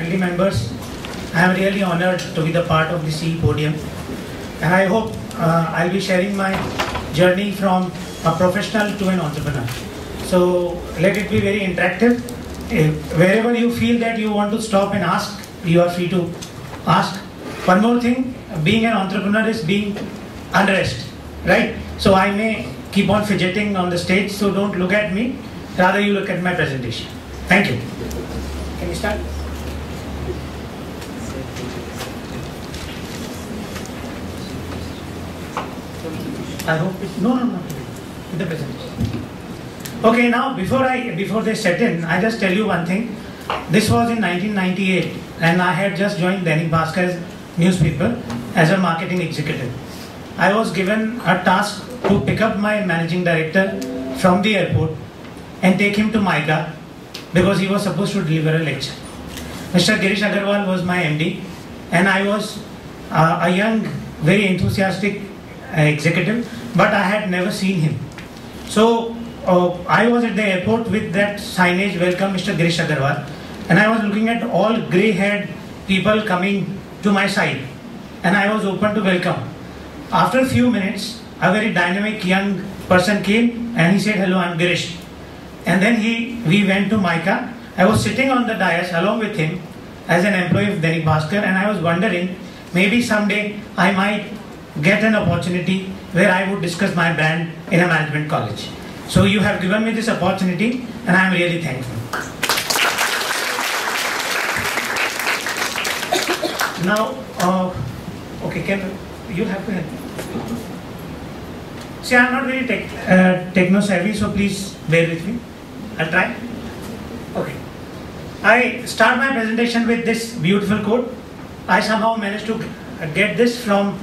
Family members, I am really honored to be the part of the CE podium, and I hope I'll be sharing my journey from a professional to an entrepreneur. So let it be very interactive. Wherever you feel that you want to stop and ask, you are free to ask. One more thing, being an entrepreneur is being unrest, right? So I may keep on fidgeting on the stage, so don't look at me, rather you look at my presentation. Thank you. Can we start? I hope no, with the presentation. Okay, now before they set in, I just tell you one thing. This was in 1998, and I had just joined Dainik Bhaskar's newspaper as a marketing executive. I was given a task to pick up my managing director from the airport and take him to MIBA because he was supposed to deliver a lecture. Mr. Girish Agarwal was my MD, and I was a young, very enthusiastic executive, but I had never seen him. So I was at the airport with that signage, "Welcome Mr. Girish Agarwal," and I was looking at all grey-haired people coming to my side, and I was open to welcome. After a few minutes, a very dynamic young person came and he said, "Hello, I'm Girish." And then we went to MICA. I was sitting on the dais along with him as an employee of Dainik Bhaskar, and I was wondering, maybe someday I might get an opportunity where I would discuss my brand in a management college. So you have given me this opportunity, and I am really thankful. Now, okay, you have to help me. See, I am not very techno-savvy, so please bear with me. I'll try. Okay. I start my presentation with this beautiful quote. I somehow managed to get this from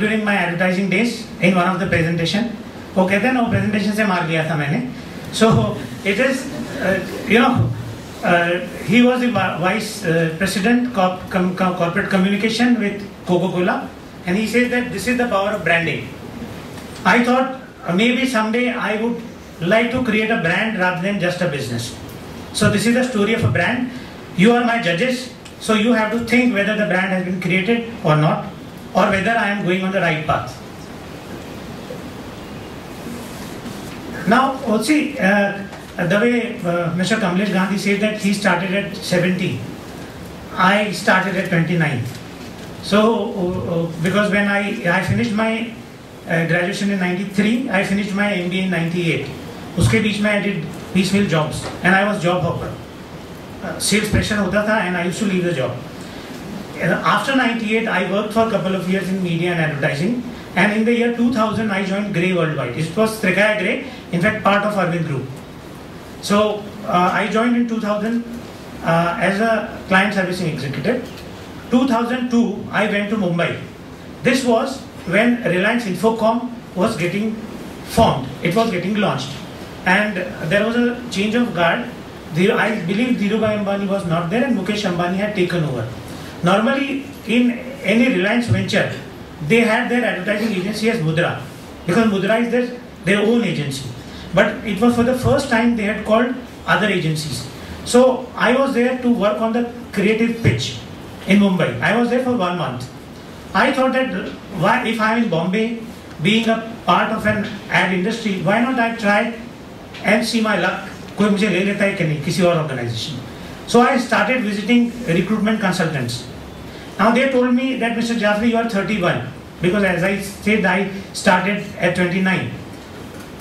during my advertising days in one of the presentation. वो कहते हैं ना, वो presentation से मार लिया था मैंने. So it is, he was the vice president corporate communication with Coca-Cola, and he said that this is the power of branding. I thought maybe someday I would like to create a brand rather than just a business. So this is the story of a brand. You are my judges, so you have to think whether the brand has been created or not, or whether I am going on the right path. Now, see, the way Mr. Kamlesh Galndhi said that he started at 17, I started at 29. So, because when I finished my graduation in 93, I finished my MBA in 98. उसके बीच में I did piecemeal jobs, and I was job hopper. Sales pressure होता था, and I used to leave the job. After 98, I worked for a couple of years in media and advertising, and in the year 2000, I joined Grey Worldwide. It was Trekaya Grey, in fact, part of Arvind Group. So I joined in 2000 as a client servicing executive. 2002, I went to Mumbai. This was when Reliance Infocom was getting formed. It was getting launched, and there was a change of guard. I believe Dhirubhai Ambani was not there, and Mukesh Ambani had taken over. Normally, in any Reliance venture, they had their advertising agency as Mudra, because Mudra is their own agency. But it was for the first time they had called other agencies. So I was there to work on the creative pitch in Mumbai. I was there for 1 month. I thought that if I am in Bombay, being a part of an ad industry, why not I try and see my luck? कोई मुझे ले लेता है कि नहीं किसी और organization. So I started visiting recruitment consultants. Now they told me that Mr. Jafri, you are 31, because as I said, I started at 29.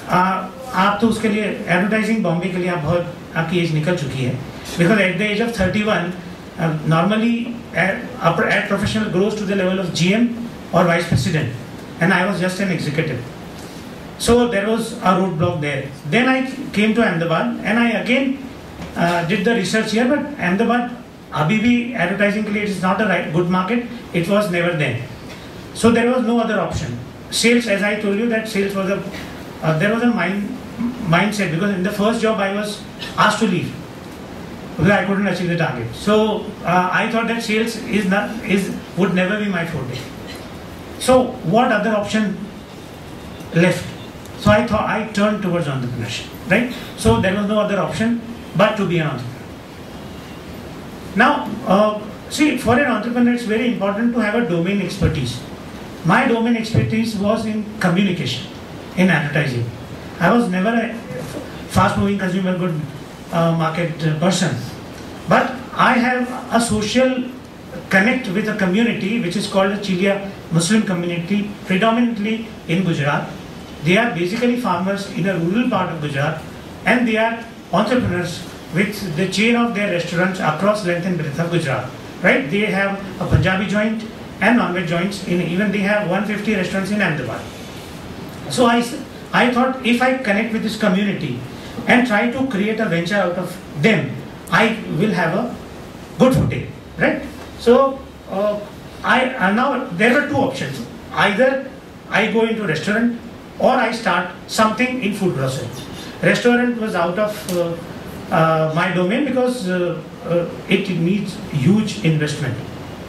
आप तो उसके लिए advertising Bombay के लिए आप बहुत आपकी एज निकल चुकी है, because at the age of 31, normally ad professional grows to the level of GM or vice president, and I was just an executive. So there was a roadblock there. Then I came to Ahmedabad, and I again did the research here, but Ahmedabad, abhi bhi advertising ke liye it is not a good market. It was never there. So there was no other option. Sales, as I told you, that sales was there was a mindset, because in the first job I was asked to leave because I couldn't achieve the target. So I thought that sales would never be my forte. So what other option left? So I thought I turned towards entrepreneurship, right? So there was no other option but to be an entrepreneur. Now, see, for an entrepreneur, it's very important to have a domain expertise. My domain expertise was in communication, in advertising. I was never a fast-moving consumer good market person, but I have a social connect with a community which is called the Chilia Muslim community, predominantly in Gujarat. They are basically farmers in a rural part of Gujarat, and they are entrepreneurs with the chain of their restaurants across length and breadth of Gujarat. Right? They have a Punjabi joint and non-veg joints. Even they have 150 restaurants in Ahmedabad. So I thought if I connect with this community and try to create a venture out of them, I will have a good footing, right? So now there were two options. Either I go into restaurant or I start something in food grocery. Restaurant was out of my domain because it needs huge investment.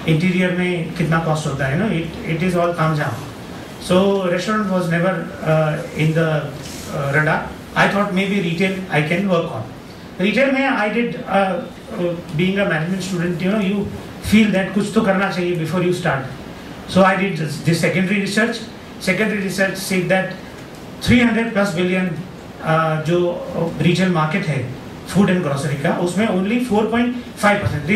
Interior में कितना cost होता है, it is all तामझाम. So restaurant was never in the radar. I thought maybe retail I can work on. Retail में I did being a management student, you feel that कुछ तो करना चाहिए before you start. So I did this secondary research. Secondary research said that 300 plus billion जो retail market है food and grocery का, उसमें only 4.5%.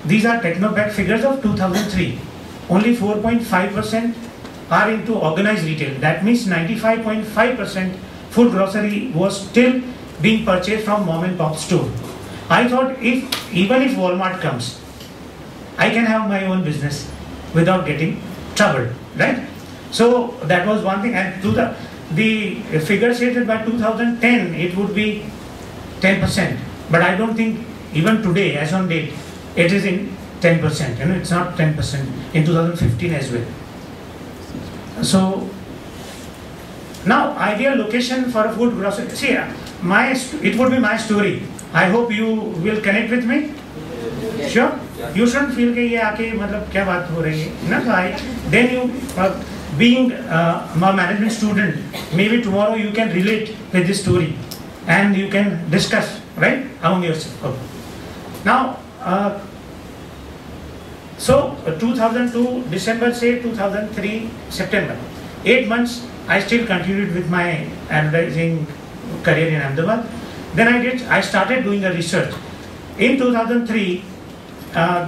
These are Technopack figures of 2003. Only 4.5% are into organized retail. That means 95.5% food grocery was still being purchased from mom and pop store. I thought even if Walmart comes, I can have my own business without getting troubled, right? So that was one thing. And the figure stated by 2010, it would be 10%. But I don't think even today, as on date, it is in 10%. It's not 10% in 2015 as well. So now ideal location for a food grocery. See, it would be my story. I hope you will connect with me. Sure. You shouldn't feel कि ये आके मतलब क्या बात हो रही है ना. Then you being a management student, maybe tomorrow you can relate with this story and you can discuss, right, among yourself. Okay. Now, so 2002 December say 2003 September, 8 months I still continued with my advertising career in Ahmedabad. Then I started doing a research. In 2003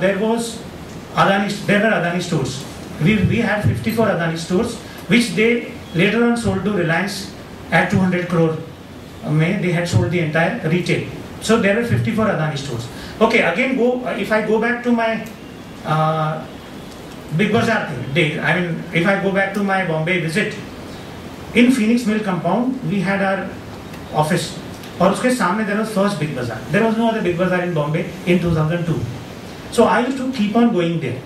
there were Adani stores. We had 54 Adani stores, which they later on sold to Reliance at 200 crore. They had sold the entire retail. So there were 54 Adani stores. Okay, again if I go back to my Big Bazaar day, I mean if I go back to my Bombay visit, in Phoenix Mill compound we had our office. और उसके सामने there was first Big Bazaar. There was no other Big Bazaar in Bombay in 2002. So I used to keep on going there.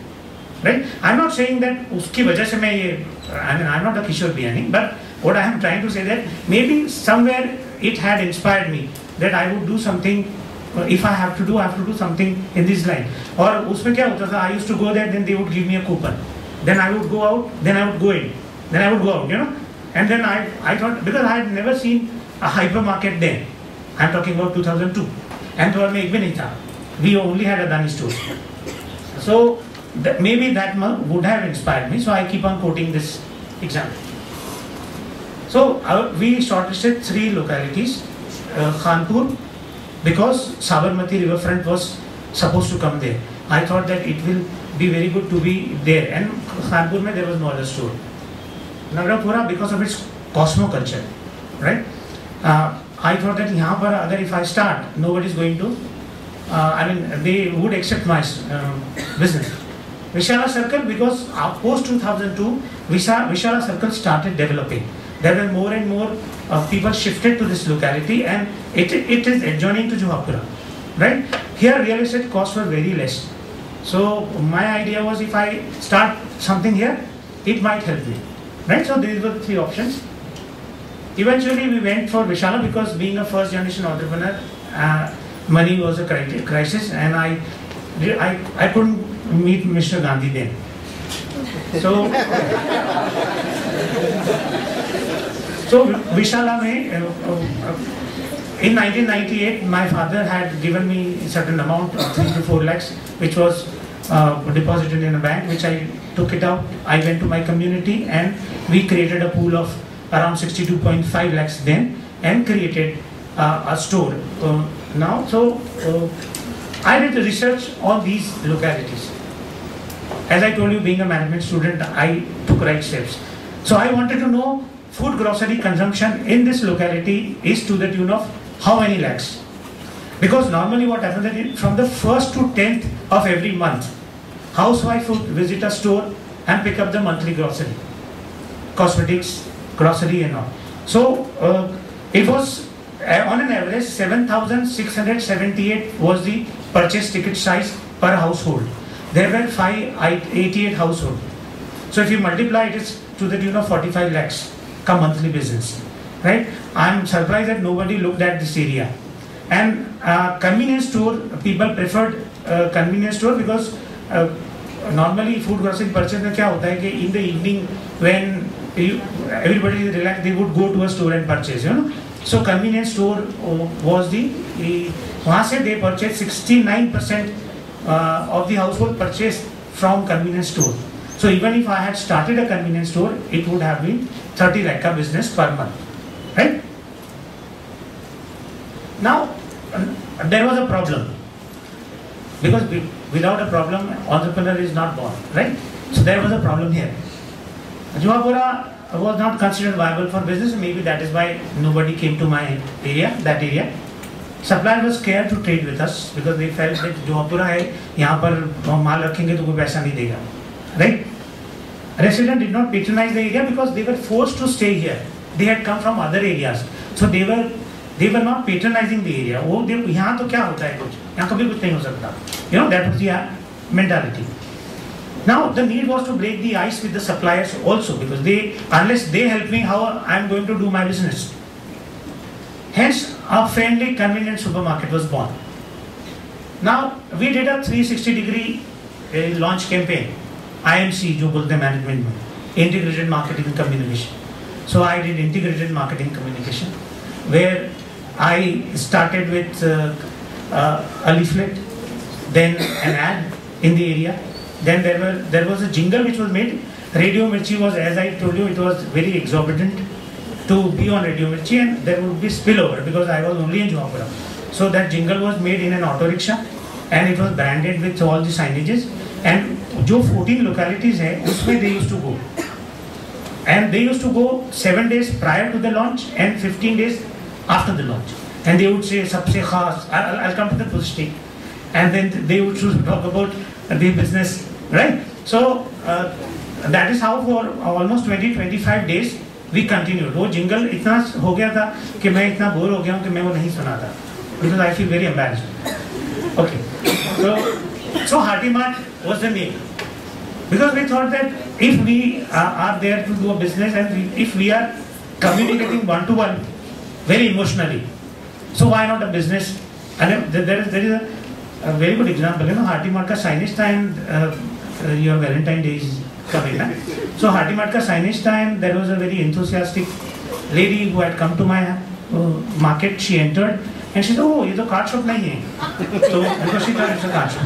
Right? I'm not saying that उसकी वजह से मैं ये, I mean I'm not a Kishore Biyani, but what I am trying to say that maybe somewhere it had inspired me that I would do something. If I have to do something in this line. और उसमें क्या होता था? I used to go there, then they would give me a coupon. Then I would go out, then I would go in, then I would go out, And then I thought, because I had never seen a hypermarket then. I'm talking about 2002. And तो में एक भी नहीं था. We only had Adani stores. So maybe that would have inspired me. So I keep on quoting this example. So we shortlisted 3 localities. Khanpur, because Sabarmati riverfront was supposed to come there. I thought that it will be very good to be there. And Khanpur mein there was no other store. Nagarapura, because of its cosmo culture, right? I thought that यहाँ पर अगर if I start, nobody is going to, they would accept my business. Vishala Circle, because post 2002, Vishala Circle started developing. There were more and more people shifted to this locality, and it is adjoining to Johapura, right? Here real estate costs were very less. So my idea was if I start something here, it might help me, right? So these were the 3 options. Eventually we went for Vishala because being a first generation entrepreneur, money was a crisis, and I couldn't meet Mr. Gandhi then. So Vishala में in 1998, my father had given me a certain amount of 3 to 4 lakhs, which was deposited in a bank, which I took it out. I went to my community and we created a pool of around 62.5 lakhs then and created a store. I did the research on these localities. As I told you, being a management student, I took right steps. So I wanted to know food grocery consumption in this locality is to the tune of how many lakhs. Because normally what happens is from the 1st to 10th of every month, housewife would visit a store and pick up the monthly grocery, cosmetics, grocery and all. So it was on an average 7,678 was the purchase ticket size per household. There were 588 households. So if you multiply it, it's to the tune of 45 lakhs come monthly business, right? I'm surprised that nobody looked at this area. And convenience store, people preferred convenience store because normally food grocery purchase में क्या होता है कि in the evening when everybody is relaxed, they would go to a store and purchase, you know. So convenience store was वहाँ से they purchased 69% of the household purchased from convenience store. So even if I had started a convenience store, it would have been 30 lakh ka business per month, right? Now there was a problem because without a problem, entrepreneur is not born, right? So there was a problem here. Juhapura was not considered viable for business. Maybe that is why nobody came to my area, that area. Supplier was scared to trade with us because they felt that Juhapura है, यहाँ पर माल रखेंगे तो कोई पैसा नहीं देगा, right? Residents did not patronize the area because they were forced to stay here. They had come from other areas, so they were not patronizing the area. वो यहाँ तो क्या होता है कुछ, यहाँ कभी कुछ नहीं हो सकता. You know, that was the mentality. Now the need was to break the ice with the suppliers also because unless they help me, how I am going to do my business? Hence, a friendly, convenient supermarket was born. Now we did a 360-degree launch campaign. IMC, जो बोलते हैं management में, integrated marketing and communication. So I did integrated marketing communication, where I started with a leaflet, then an ad in the area. Then there was a jingle which was made. Radio Mirchi was, as I told you, it was very exorbitant to be on Radio Mirchi, and there would be spillover because I was only in Johapura. So that jingle was made in an auto rickshaw, and it was branded with all the signages. And जो 14 localities है, उसमें they used to go. And they used to go 7 days prior to the launch and 15 days after the launch. And they would say, सबसे खास, I'll come to the positioning. And then they would talk about the business, right? So that is how for almost 20-25 days we continued. वो jingle इतना हो गया था कि मैं इतना बोर हो गया हूँ कि मैं वो नहीं सुना था because I feel very embarrassed. Okay, so Hearty Mart was the name because we thought that if we are there to do a business and if we are communicating one-to-one very emotionally, so why not a business? And there is a very good example, you know, Hearty Mart ka signage time, your Valentine Day is coming. So Hearty Mart ka signage time, there was a very enthusiastic lady who had come to my market. She entered and she said, "Oh, ये तो card shop नहीं है." So because she thought it's a card shop.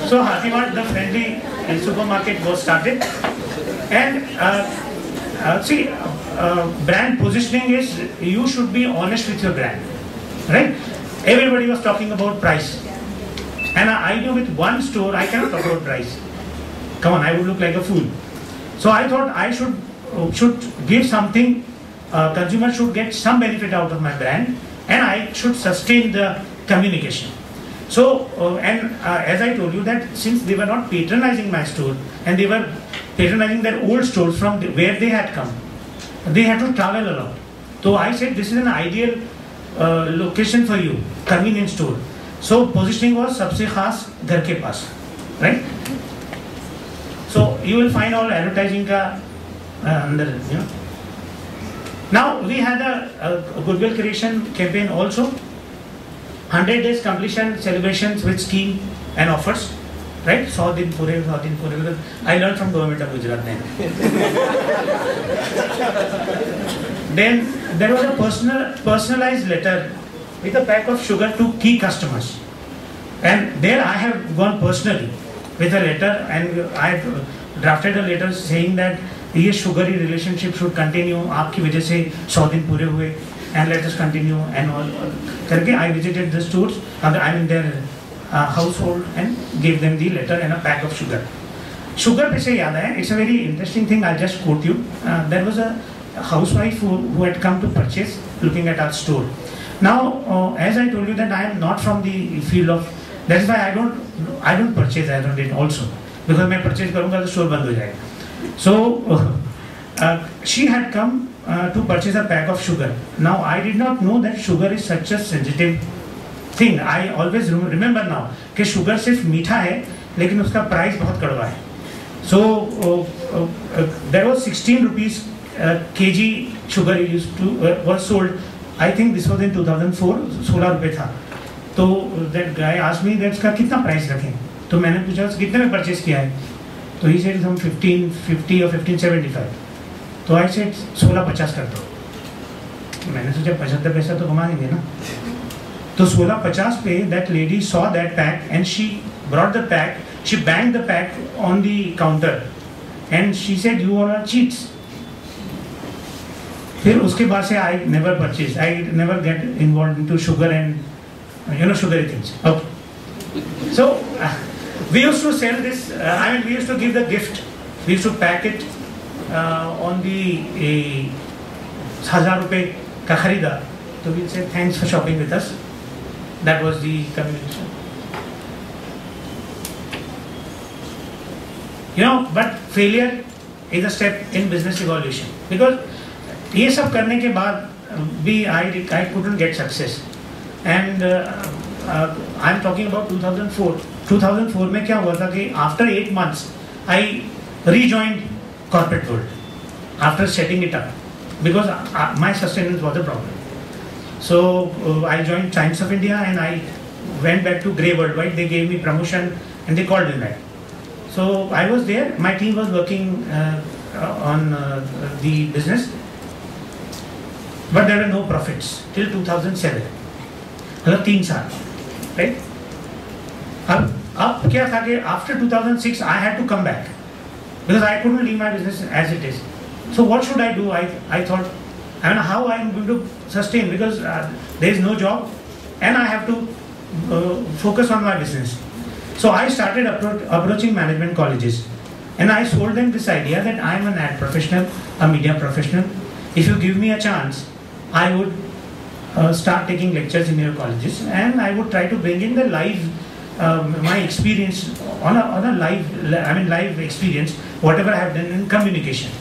So Hearty Mart, the friendly supermarket, was started, and brand positioning is you should be honest with your brand, right? Everybody was talking about price, and I knew with one store I cannot talk about price. Come on, I would look like a fool. So I thought I should give something. Consumers should get some benefit out of my brand, and I should sustain the communication. So as I told you that since they were not patronizing my store and they were patronizing their old stores from where they had come, they had to travel a lot. So I said this is an ideal location for you, convenience store. So positioning was सबसे खास घर के पास, right? So you will find all advertising का अंदर, you know. Now we had a goodwill creation campaign also. 100 days completion celebrations with scheme and offers. right? 100 दिन पूरे, because I learned from government of Gujarat then. Then there was a personalized letter with a pack of sugar to key customers, and there I have gone personally with a letter, and I have drafted a letter saying that ये sugary relationship should continue, आपकी वजह से 100 दिन पूरे हुए, and let us continue and all करके I visited the stores, I mean their household, and gave them the letter and a pack of sugar. Sugar पे से याद आया, it's a very interesting thing. I'll just quote you. There was a housewife who had come to purchase, looking at our store. Now, as I told you that I am not from the field of, that's why I don't purchase as on date also, because मैं purchase करूँगा तो store बंद हो जाएगा. So she had come to purchase a pack of sugar. Now I did not know that sugar is such a sensitive thing. I always remember now कि sugar सिर्फ मीठा है, लेकिन उसका price बहुत कड़वा है. So there was 16 rupees kg sugar used to was sold. I think this was in 2004. 16 रुपए था. तो that guy asked me that इसका कितना price रखें. तो मैंने पूछा कितने में purchase किया है. तो he said some 1550 or 1575. तो I said 1650 कर दो. मैंने सोचा 75 पैसा तो कमाएंगे ना. तो 1650 पे that lady saw that pack and she brought the pack. She banged the pack on the counter and she said, "You all are cheats." फिर उसके बाद से I never purchase. I never get involved into sugar and sugary things. Okay. So we used to sell this. We used to give the gift. We used to pack it on the 1000 रुपए का खरीदा. So we'll say thanks for shopping with us. That was the communication. But failure is a step in business evolution, because ये सब करने के बाद भी I couldn't get success, and I'm talking about 2004. 2004 में क्या हुआ था कि after 8 months I rejoined corporate world after setting it up, because my sustenance was a problem. So I joined Times of India and I went back to Grey Worldwide. They gave me promotion and they called me back. So I was there. My team was working on the business, but there were no profits till 2007. मतलब 3 साल, right? अब क्या था कि after 2006 I had to come back because I couldn't leave my business as it is. So what should I do? I thought, I don't know how I am going to sustain, because there is no job and I have to focus on my business. So I started approaching management colleges and I sold them this idea that I am an ad professional, a media professional. If you give me a chance, I would start taking lectures in your colleges and I would try to bring in the live, my experience on a live experience, whatever I have done in communication.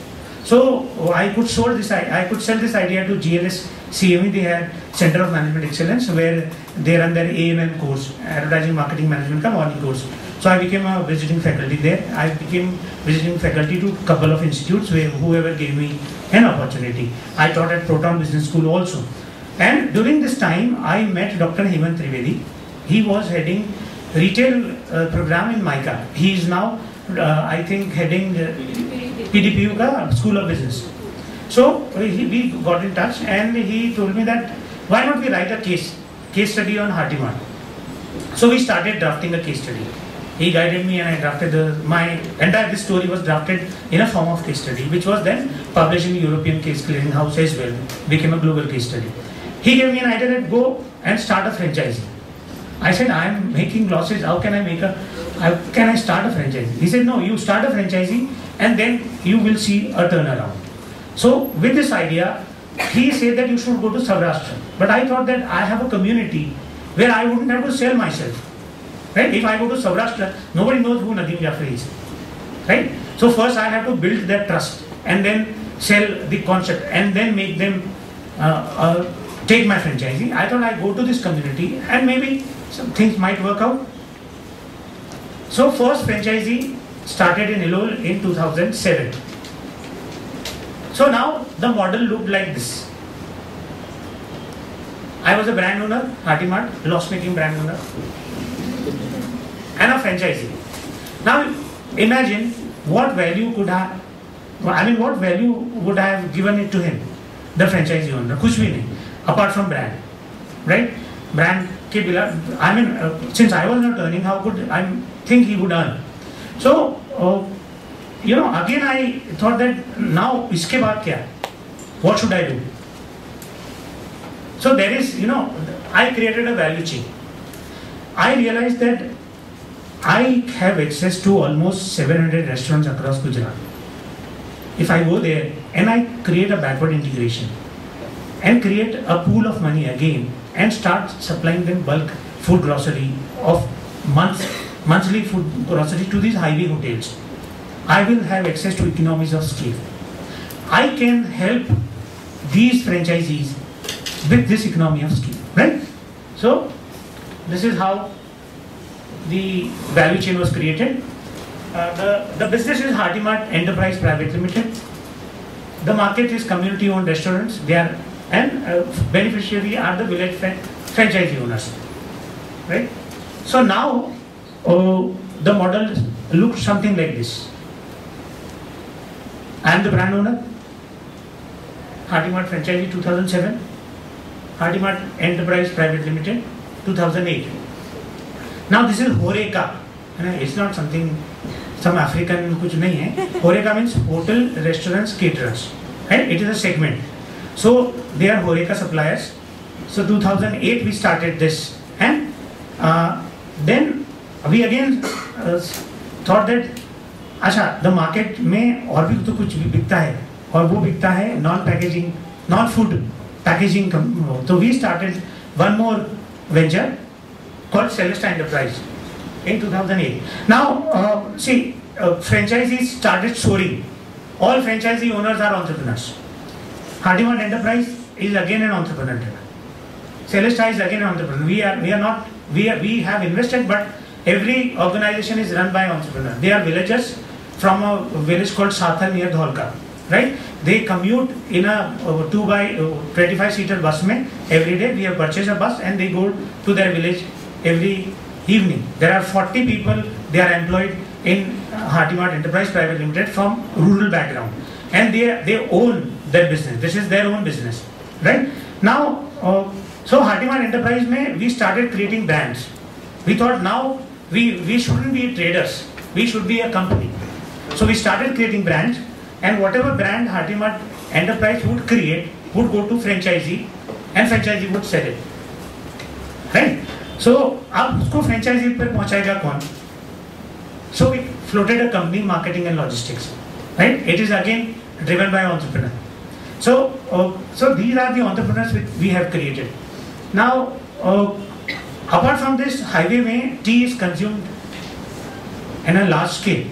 So I could sell this idea to GLS CME. They had Center of Management Excellence, where they run their AMM course, Advertising Marketing Management का morning course. So I became a visiting faculty there. I became visiting faculty to a couple of institutes where whoever gave me an opportunity. I taught at Proton Business School also. And during this time, I met Dr. Hiten Trivedi. He was heading retail program in MICA. He is now, I think, heading PDPU ka School of Business. So we got in touch and he told me that why not we write a case study on Hearty Mart. So we started drafting a case study. He guided me and I drafted this story was drafted in a form of case study, which was then published in European Case Clearing House as well, became a global case study. He gave me an idea that go and start a franchisee. I said, I am making losses, how can I start a franchisee? He said, no, you start a franchisee and then you will see a turnaround. So with this idea, he said that you should go to Saurashtra. But I thought that I have a community where I wouldn't have to sell myself. Right? If I go to Saurashtra, nobody knows who Nadeem Jafri is. Right? So first I have to build their trust and then sell the concept and then make them take my franchisee. I thought I go to this community and maybe some things might work out. So first franchisee started in Ilol in 2007. So now the model looked like this. I was a brand owner, Hearty Mart, loss-making brand owner, and a franchisee. Now imagine what value could have, what value would I have given it to him, the franchisee owner? कुछ भी नहीं, apart from brand, right? Brand के बिना, since I was not earning, how could I think he would earn? So again I thought that now इसके बाद क्या? What should I do? So there is, I created a value chain. I realized that I have access to almost 700 restaurants across Gujarat. If I go there and I create a backward integration and create a pool of money again and start supplying them bulk food grocery of monthly food grocery to these highway hotels, I will have access to economies of scale. I can help these franchisees with this economy of scale, right? So this is how the value chain was created. The business is Hearty Mart Enterprise Private Limited. The market is community-owned restaurants. They are beneficiary are the village franchisee owners, right? So now the model looks something like this. I am the brand owner. Hearty Mart franchisee 2007. Hearty Mart Enterprise Private Limited 2008. Now this is Horeca. It's not something, some African कुछ नहीं है. Horeca means hotel, restaurants, caterers. Right? It is a segment. So they are Horeca suppliers. So 2008 we started this, and then we again thought that अच्छा the market में और भी तो कुछ बिकता है, और वो बिकता है non-packaging, non-food packaging. So we started one more venture called Shailendra Enterprise in 2008. Now, franchisees started soaring. All franchisee owners are entrepreneurs. Hearty Mart Enterprise is again an entrepreneur. Shailendra is again an entrepreneur. We have invested, but every organization is run by entrepreneurs. They are villagers from a village called Sathal near Dholka. Right? They commute in a 2x25-seater bus every day. We have purchased a bus and they go to their village every evening. There are 40 people, they are employed in Hearty Mart Enterprise Private Limited from rural background, and they own their business. This is their own business, right? Now, so Hearty Mart Enterprise we started creating brands. We thought now we shouldn't be traders, we should be a company. So we started creating brands, and whatever brand Hearty Mart Enterprise would create would go to franchisee, and franchisee would sell it, right? So अब उसको franchisee पर पहुंचाएगा कौन? So we floated a company, marketing and logistics, right? It is again driven by entrepreneur. So these are the entrepreneurs which we have created. Now, apart from this, highway में tea is consumed in a large scale,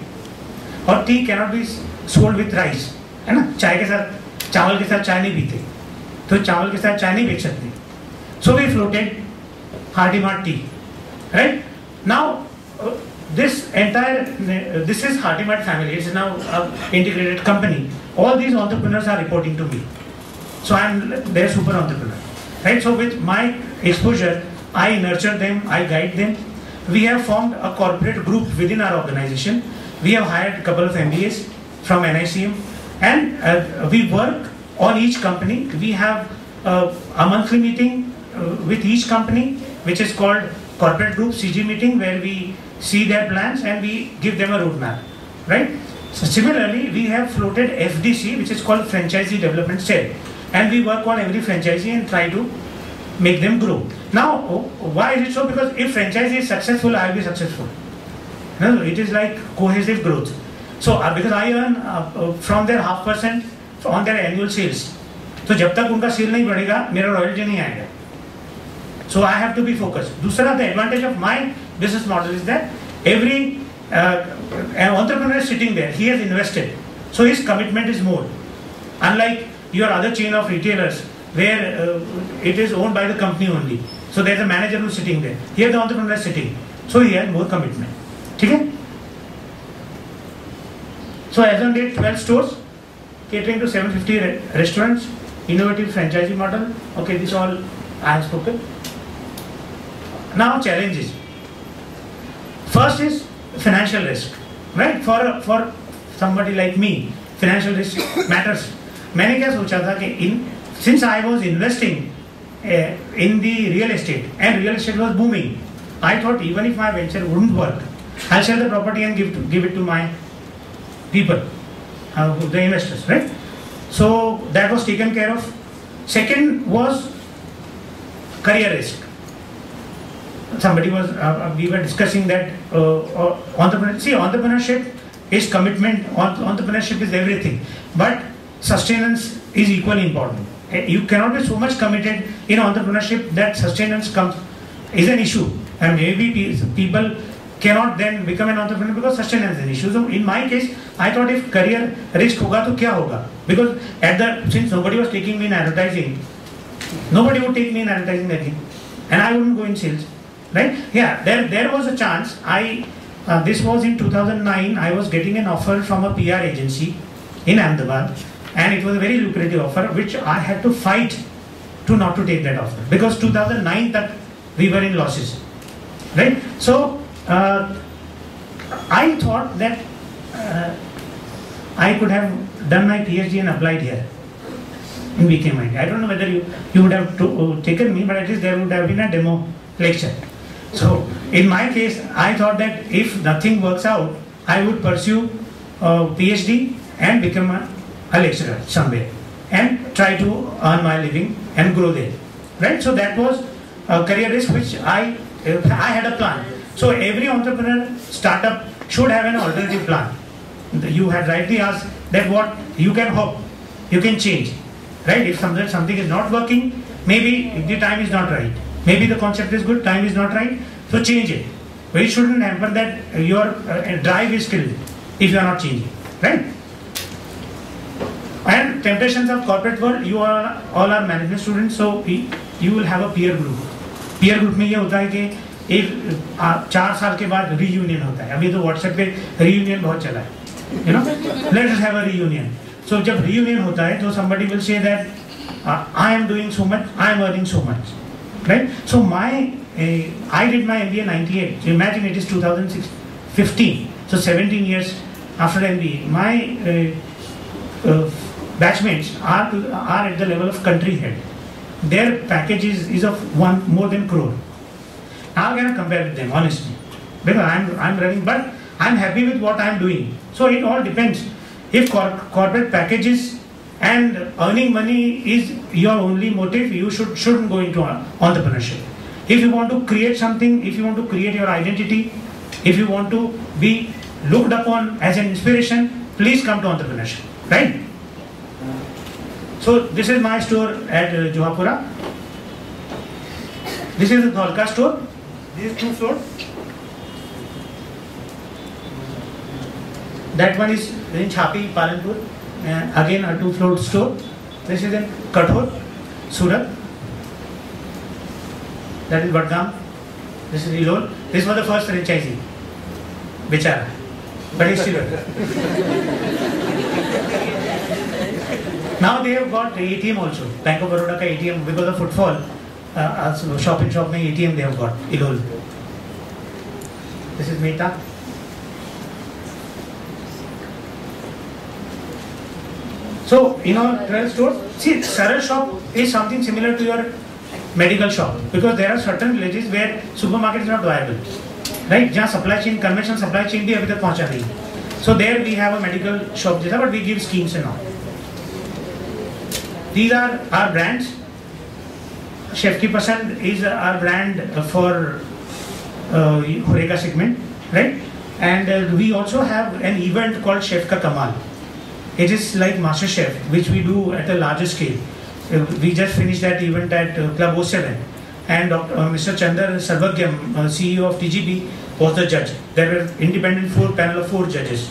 और tea cannot be sold with rice, है ना? चाय के साथ, चावल के साथ चाय नहीं पीते, तो चावल के साथ चाय नहीं बेच सकते. So we floated Hearty Mart tea, right? Now this is Hearty Mart family. It's now an integrated company. All these entrepreneurs are reporting to me, so I am their super entrepreneur, right? So with my exposure, I nurture them, I guide them. We have formed a corporate group within our organization. We have hired a couple of MBAs from NICM, and we work on each company. We have a monthly meeting with each company, which is called corporate group CG meeting, where we see their plans and we give them a roadmap, right? So similarly, we have floated FDC, which is called Franchisee Development Cell, and we work on every franchisee and try to make them grow. Now, why is it so? Because if franchisee is successful, I will be successful. No, it is like cohesive growth. So because I earn from their 0.5% on their annual sales, तो जब तक उनका cell नहीं बढ़ेगा, मेरा royalty नहीं आएगा. So I have to be focused. दूसरा, the advantage of my business model is that every an entrepreneur is sitting there, he has invested, so his commitment is more. Unlike your other chain of retailers where it is owned by the company only, so there is a manager who is sitting there. Here the entrepreneur is sitting, so he has more commitment. ठीक है? So as on date, 12 stores, catering to 750 restaurants, innovative franchising model. Okay, this all I have spoken. Now challenges. First is financial risk. right? For somebody like me, financial risk matters. मैंने क्या सोचा था कि since I was investing in the real estate and real estate was booming, I thought even if my venture wouldn't work, I'll sell the property and give it to my people, the investors, right? So that was taken care of. Second was career risk. Somebody was, we were discussing that entrepreneurship is commitment, entrepreneurship is everything, but sustenance is equally important. You cannot be so much committed in entrepreneurship that sustenance is an issue, and maybe people cannot then become an entrepreneur because sustenance is an issue. So in my case, I thought if career risk hoga to kya hoga? Because since nobody was taking me in advertising, nobody would take me in advertising again, and I wouldn't go in sales, right? Yeah, there was a chance. This was in 2009. I was getting an offer from a PR agency in Ahmedabad, and it was a very lucrative offer, which I had to fight to not to take that offer because 2009 that we were in losses, right? So I thought that I could have done my PhD and applied here in BKMIBA. I don't know whether you would have taken me, but at least there would have been a demo lecture. So in my case, I thought that if nothing works out, I would pursue PhD and become a lecturer somewhere and try to earn my living and grow there, right? So that was a career risk which I had a plan. So every entrepreneur startup should have an alternative plan. You had rightly asked that what you can hope, you can change, right? If something is not working, maybe the time is not right. Maybe the concept is good, time is not right, so change it. But it shouldn't happen that your drive is killed if you are not changing, right? And temptations of corporate world, you are all are management students, so you will have a peer group. Peer group में ये होता है कि एक 4 साल के बाद reunion होता है. अभी तो WhatsApp पे reunion बहुत चला है, you know. Let us have a reunion. So जब reunion होता है, तो somebody will say that I am doing so much, I am earning so much, right? So I did my MBA 98. So imagine it is 2015. So 17 years after MBA, my batchmates are at the level of country head. Their package is of more than crore. How can I compare with them, honestly? Because I'm running, but I'm happy with what I'm doing. So it all depends. If corporate packages and earning money is your only motive, you shouldn't go into entrepreneurship. If you want to create something, if you want to create your identity, if you want to be looked upon as an inspiration, please come to entrepreneurship, right? So this is my store at Johapura. This is the Dholka store. These 2 floors. That one is in Chapi, Palanpur. Again a 2-floor store. This is in Kathor, Surat. That is Vadgam. This is Ilol. This was the first franchisee. Bichara. But he's still Now they have got ATM also. Bank of Baroda ka ATM, because of footfall. Shop in shop mein ATM they have got. Ilol. This is Mehta. So in our 12 stores, see, Saral shop is something similar to your medical shop, because there are certain villages where supermarket is not viable, right? Jahan supply chain, conventional supply chain bhi abhi tak pahuncha nahi. So there we have a medical shop jaisa, but we give schemes and all. These are our brands. Chef Ki Pasand is our brand for Horeca segment, right? And we also have an event called Chef Ka Kamal. It is like Master Chef, which we do at a larger scale. We just finished that event at Club 07, and Mr. Chandar Sarvagyam, CEO of TGP, was the judge. There were independent panel of 4 judges,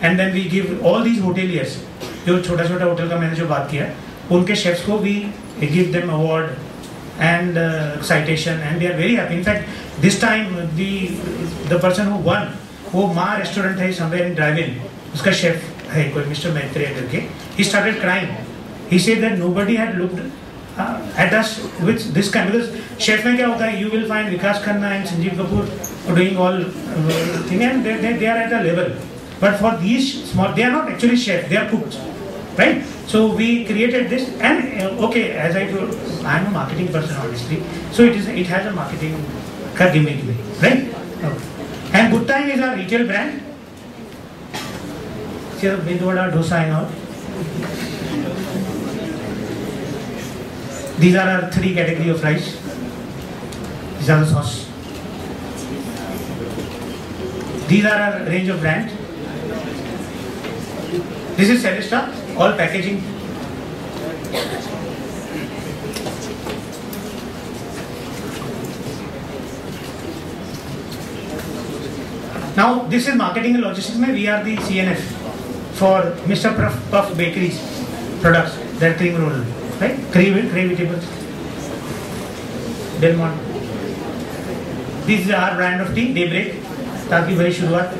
and then we give all these hoteliers, जो छोटा-छोटा hotel का मैंने जो बात किया, उनके chefs को we give them award and citation, and they are very happy. In fact, this time the person who won, वो माँ restaurant है somewhere in drive-in, उसका chef है कोई Mr. Maitre करके, he started crying. He said that nobody had looked at us with this kind, because chef में क्या होता है, you will find Vikas Khanna and Sanjeev Kapoor doing all thing, and they are at a level. But for these small, they are not actually chefs, they are cooks, right? So we created this, and okay, as I told, I am a marketing person honestly, so it has a marketing gimmick, right? Okay. And Good Time is our retail brand. See the Medu Vada, dosa and all. These are our 3 category of rice. These are the sauce. These are our range of brands. This is Celesta, all packaging. Now this is marketing and logistics. We are the CNF for Mr. Puff Bakery's products, their cream roll, right? Crevitables, Del Monte. This is our brand of tea, Daybreak. Taki bhai shuruaat.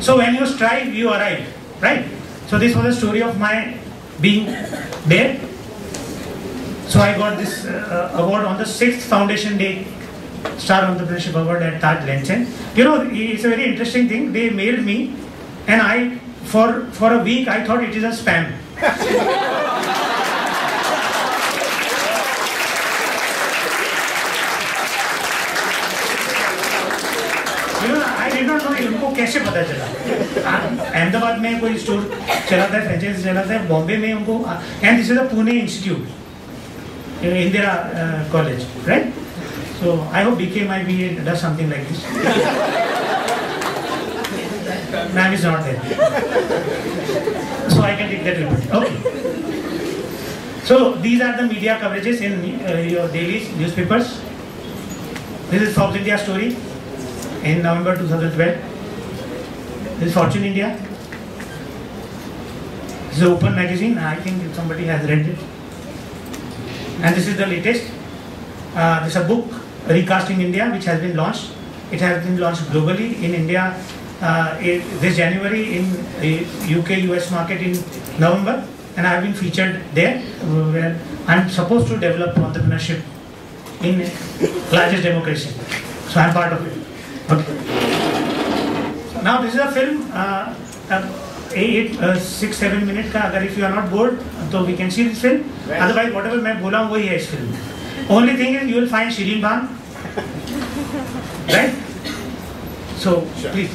So when you strive, you arrive, right? So this was a story of my being there. So I got this award on the 6th Foundation Day Star Entrepreneurship Award at Taj Lenchen. You know, it's a very interesting thing. They mailed me, and I, for a week, I thought it is a spam. You know, I did not know इनको कैसे पता चला. अहमदाबाद में कोई store चलाता है, franchise चलाता है, बॉम्बे में उनको, and this is a Pune Institute, Indira College, right? So I hope BKMIBA does something like this. Ma'am is not there, so I can take that report. Okay. So these are the media coverages in your daily newspapers. This is Forbes India story in November 2012. This is Fortune India. This is Open magazine. I think somebody has read it. And this is the latest. This is a book, Recasting India, which has been launched. It has been launched globally in India this January, in UK, US market in November, and I have been featured there, where I am supposed to develop entrepreneurship in largest democracy. So I am part of it. Okay. Now this is a film, 6-7 minutes का. अगर if you are not bored, तो we can see this film. Otherwise, whatever मैं बोला हूँ वही है इस film. Only thing is you will find Shirin Bhan, right? So please.